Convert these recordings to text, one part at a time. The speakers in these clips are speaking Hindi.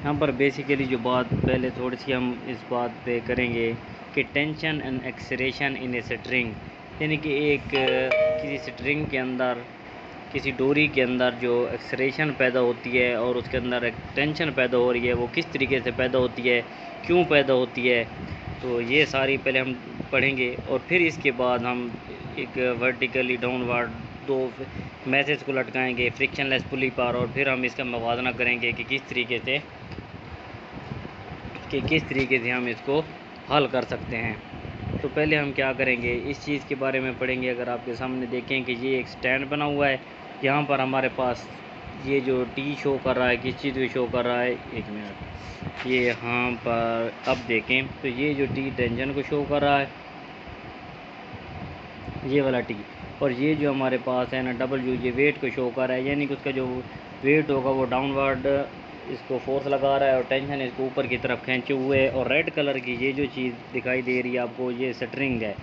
यहाँ पर बेसिकली जो बात पहले थोड़ी सी हम इस बात पे करेंगे कि tension and acceleration in a string, यानी कि एक किसी स्ट्रिंग के अंदर, किसी डोरी के अंदर जो एक्सेलेरेशन पैदा होती है और उसके अंदर एक टेंशन पैदा हो रही है, वो किस तरीके से पैदा होती है, क्यों पैदा होती है, तो ये सारी पहले हम पढ़ेंगे। और फिर इसके बाद हम एक वर्टिकली डाउनवर्ड दो मैसेज को लटकाएंगे फ्रिक्शनलेस पुली पर, और फिर हम इसका मवाजना करेंगे कि किस तरीके से हम इसको हल कर सकते हैं। तो पहले हम क्या करेंगे, इस चीज़ के बारे में पढ़ेंगे। अगर आपके सामने देखें कि ये एक स्टैंड बना हुआ है, यहाँ पर हमारे पास ये जो टी शो कर रहा है, किस चीज़ को शो कर रहा है, एक मिनट, ये यहाँ पर अब देखें तो ये जो टी टेंशन को शो कर रहा है, ये वाला टी, और ये जो हमारे पास है ना डब्ल्यू, ये वेट को शो कर रहा है, यानी कि उसका जो वेट होगा वो डाउनवर्ड इसको फोर्स लगा रहा है और टेंशन इसको ऊपर की तरफ खींचे हुए है। और रेड कलर की ये जो चीज़ दिखाई दे रही है आपको, ये स्ट्रिंग है,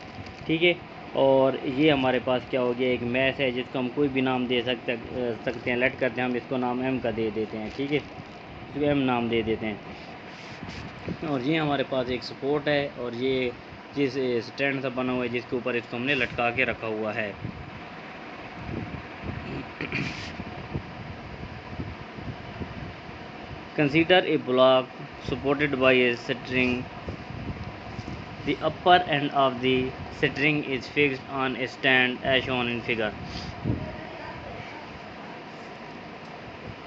ठीक है। और ये हमारे पास क्या हो गया, एक मैश है जिसको हम कोई भी नाम दे सकते हैं। लेट करते हैं हम इसको नाम एम का दे देते हैं, ठीक है, इसको एम नाम दे देते हैं। और ये हमारे पास एक सपोर्ट है, और ये जिस स्टैंड सा बना हुआ है जिसके ऊपर इसको हमने लटका के रखा हुआ है। Consider a block supported by a string. The upper end of the string is fixed on a stand as shown in figure.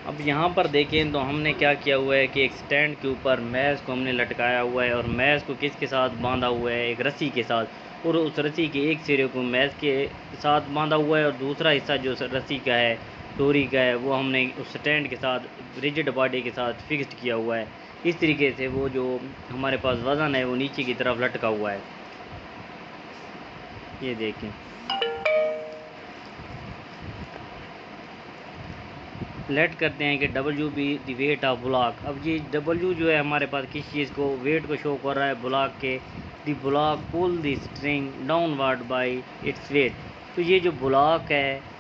अब यहाँ पर देखें तो हमने क्या किया हुआ है कि एक स्टैंड के ऊपर मैश को हमने लटकाया हुआ है, और मैश को किसके साथ बांधा हुआ है, एक रस्सी के साथ, और उस रस्सी के एक सिरे को मैश के साथ बांधा हुआ है, और दूसरा हिस्सा जो रस्सी का है, डोरी का है, वो हमने उस स्टैंड के साथ रिजिड बॉडी के साथ फिक्स्ड किया हुआ है। इस तरीके से वो जो हमारे पास वज़न है वो नीचे की तरफ लटका हुआ है, ये देखें। लेट करते हैं कि W be the weight of block. अब ये डब्ल्यू जो है हमारे पास किस चीज़ को, वेट को शो कर रहा है, ब्लॉक के। The block pull the string downward by its weight. तो ये जो ब्लॉक है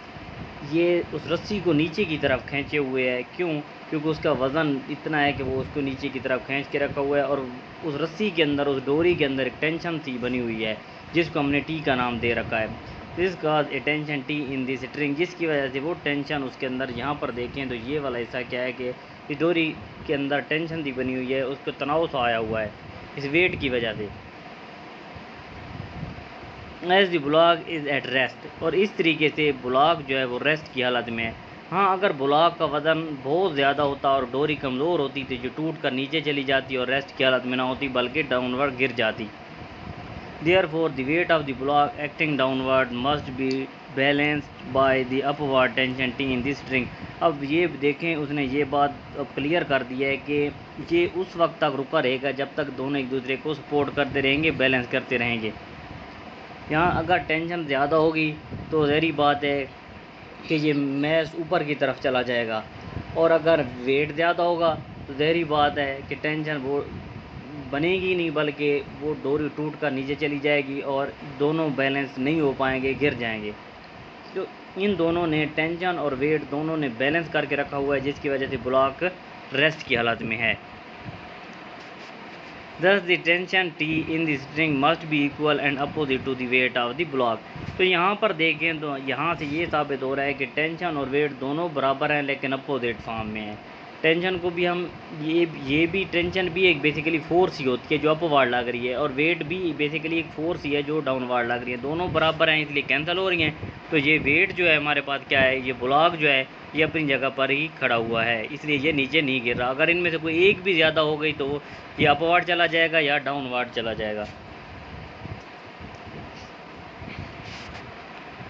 ये उस रस्सी को नीचे की तरफ खींचे हुए है, क्यों, क्योंकि उसका वज़न इतना है कि वो उसको नीचे की तरफ खींच के रखा हुआ है, और उस रस्सी के अंदर, उस डोरी के अंदर एक टेंशन सी बनी हुई है जिसको हमने टी का नाम दे रखा है। This cause A tension T in this string, जिसकी वजह से वो टेंशन उसके अंदर, यहाँ पर देखें तो ये वाला हिस्सा क्या है कि इस डोरी के अंदर टेंशन सी बनी हुई है, उसको तनाव सा आया हुआ है इस वेट की वजह से। As the block is at rest, और इस तरीके से ब्लॉक जो है वो रेस्ट की हालत में है। हाँ, अगर ब्लॉक का वज़न बहुत ज़्यादा होता और डोरी कमज़ोर होती तो जो टूट कर नीचे चली जाती और रेस्ट की हालत में ना होती बल्कि डाउनवर्ड गिर जाती। Therefore, the weight of the block acting downward must be balanced by the upward tension T in this string. अब ये देखें, उसने ये बात अब क्लियर कर दी है कि ये उस वक्त तक रुका रहेगा जब तक दोनों एक दूसरे को सपोर्ट करते रहेंगे, बैलेंस करते रहेंगे। यहाँ अगर टेंशन ज़्यादा होगी तो ज़ाहिर बात है कि ये मैश ऊपर की तरफ चला जाएगा, और अगर वेट ज़्यादा होगा तो ज़ाहिर बात है कि टेंशन वो बनेगी नहीं बल्कि वो डोरी टूट कर नीचे चली जाएगी और दोनों बैलेंस नहीं हो पाएंगे, गिर जाएंगे। तो इन दोनों ने, टेंशन और वेट दोनों ने बैलेंस करके रखा हुआ है, जिसकी वजह से ब्लॉक रेस्ट की हालत में है। Thus the tension T in the string must be equal and opposite to the weight of the block. तो यहाँ पर देखें तो यहाँ से ये साबित हो रहा है कि टेंशन और वेट दोनों बराबर हैं लेकिन अपोजिट फॉर्म में है। टेंशन को भी हम ये भी टेंशन भी एक बेसिकली फोर्स ही होती है जो अपवार्ड लग रही है, और वेट भी बेसिकली एक फोर्स ही है जो डाउनवार्ड लग रही है। दोनों बराबर हैं इसलिए कैंसिल हो रही हैं। तो ये वेट जो है हमारे पास क्या है, ये ब्लॉक जो है ये अपनी जगह पर ही खड़ा हुआ है, इसलिए ये नीचे नहीं गिर रहा। अगर इनमें से कोई एक भी ज़्यादा हो गई तो ये अपवार्ड चला जाएगा या डाउनवार्ड चला जाएगा।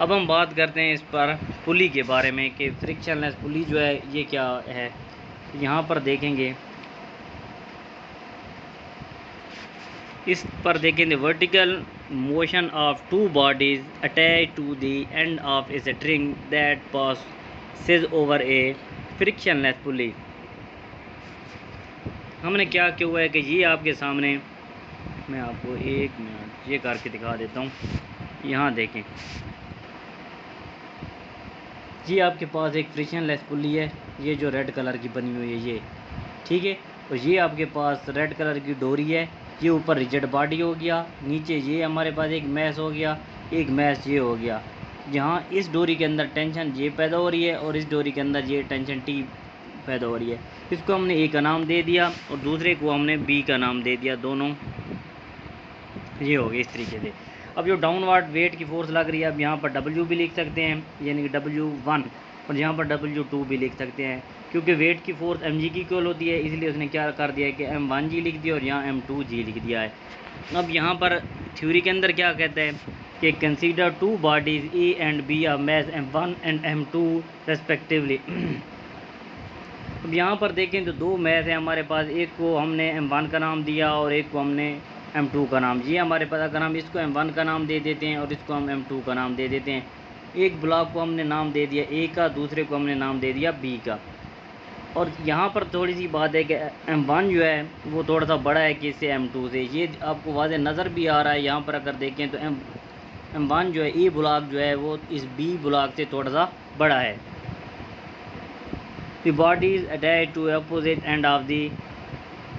अब हम बात करते हैं इस पर पुली के बारे में कि फ्रिक्शनलेस पुली जो है ये क्या है। यहाँ पर देखेंगे, इस पर देखेंगे vertical motion of two bodies attach to the end of a string that passes over a frictionless pulley. हमने क्या किया हुआ है कि ये आपके सामने, मैं आपको एक मिनट ये करके दिखा देता हूँ। यहाँ देखें, ये आपके पास एक फ्रिक्शनलेस पुली है, ये जो रेड कलर की बनी हुई है ये, ठीक है। और ये आपके पास रेड कलर की डोरी है, ये ऊपर रिजिड बॉडी हो गया, नीचे ये हमारे पास एक मैश हो गया, एक मैश ये हो गया, जहाँ इस डोरी के अंदर टेंशन ये पैदा हो रही है और इस डोरी के अंदर ये टेंशन टी पैदा हो रही है। इसको हमने ए का नाम दे दिया और दूसरे को हमने बी का नाम दे दिया, दोनों ये हो गए इस तरीके से। अब जो डाउनवर्ड वेट की फोर्स लग रही है, अब यहाँ पर W भी लिख सकते हैं, यानी कि W1, और यहाँ पर W2 भी लिख सकते हैं, क्योंकि वेट की फोर्स mg की इक्वल होती है, इसलिए उसने क्या कर दिया है कि m1g लिख दिया और यहाँ m2g लिख दिया है। अब यहाँ पर थ्योरी के अंदर क्या कहता है कि consider two bodies A and B of mass m1 and m2 respectively. अब यहाँ पर देखें तो दो मैथ है हमारे पास, एक को हमने m1 का नाम दिया और एक को हमने m2 का नाम। ये हमारे पास अगर हम इसको m1 का नाम दे देते हैं और इसको हम m2 का नाम दे देते हैं, एक ब्लॉक को हमने नाम दे दिया A का, दूसरे को हमने नाम दे दिया B का। और यहाँ पर थोड़ी सी बात है कि m1 जो है वो थोड़ा सा बड़ा है कि इससे m2 से, ये आपको वाज़े नज़र भी आ रहा है। यहाँ पर अगर देखें तो m1 जो है A ब्लॉक जो है वो इस B ब्लॉक से थोड़ा सा बड़ा है। The body is attached to opposite end of the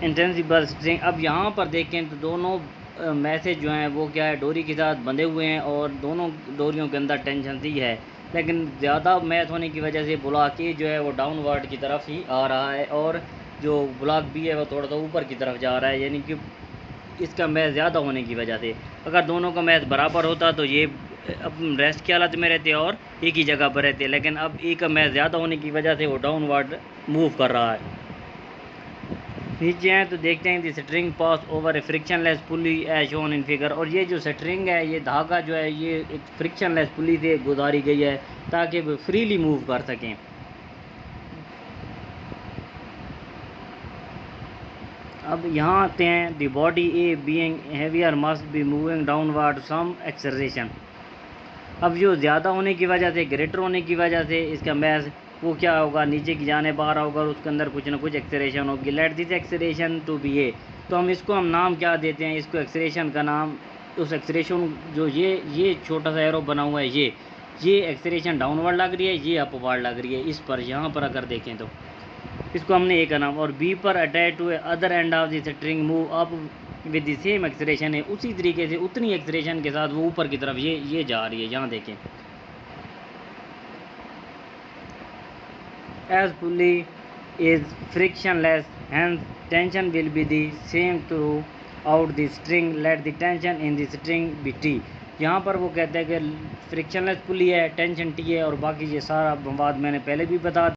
inextensible string. अब यहाँ पर देखें तो दोनों मैसेज जो हैं वो क्या है, डोरी के साथ बंधे हुए हैं और दोनों डोरियों के अंदर टेंशन सी है, लेकिन ज़्यादा मैथ होने की वजह से ब्लॉक ए जो है वो डाउनवर्ड की तरफ ही आ रहा है और जो ब्लॉक बी है वो थोड़ा सा ऊपर की तरफ जा रहा है, यानी कि इसका मैथ ज़्यादा होने की वजह से। अगर दोनों का मैथ बराबर होता तो ये अब रेस्ट की हालत में रहते और एक ही जगह पर रहते, लेकिन अब ए का मैथ ज़्यादा होने की वजह से वो डाउनवर्ड मूव कर रहा है। नीचे हैं तो देखते हैं the string pass over a frictionless pulley as shown in figure. और ये जो स्ट्रिंग है, ये धागा जो है, ये एक फ्रिक्शनलेस पुली से गुजारी गई है ताकि वो फ्रीली मूव कर सकें। अब यहाँ आते हैं, the body A being heavier must be moving downward some acceleration. अब जो ज़्यादा होने की वजह से, ग्रेटर होने की वजह से इसका मैथ वो क्या होगा, नीचे की जाने बाहर होगा और उसके अंदर कुछ ना कुछ एक्सेलरेशन होगी। Let this acceleration to be a, तो हम इसको हम नाम क्या देते हैं, इसको एक्सेलरेशन का नाम, उस एक्सेलरेशन जो ये छोटा सा एरो बना हुआ है, ये एक्सेलरेशन डाउनवर्ड लग रही है, ये अपवर्ड लग रही है इस पर। यहाँ पर अगर देखें तो इसको हमने ए का नाम, और बी पर attach to other end of this string move up with the same acceleration है, उसी तरीके से उतनी एक्सेलरेशन के साथ वो ऊपर की तरफ ये जा रही है। यहाँ देखें, as pulley is frictionless, hence tension will be the same throughout the string. Let the tension in the string be T। यहाँ पर वो कहते हैं कि फ्रिक्शनलेस पुली है, टेंशन T है और बाकी ये सारा बात मैंने पहले भी बता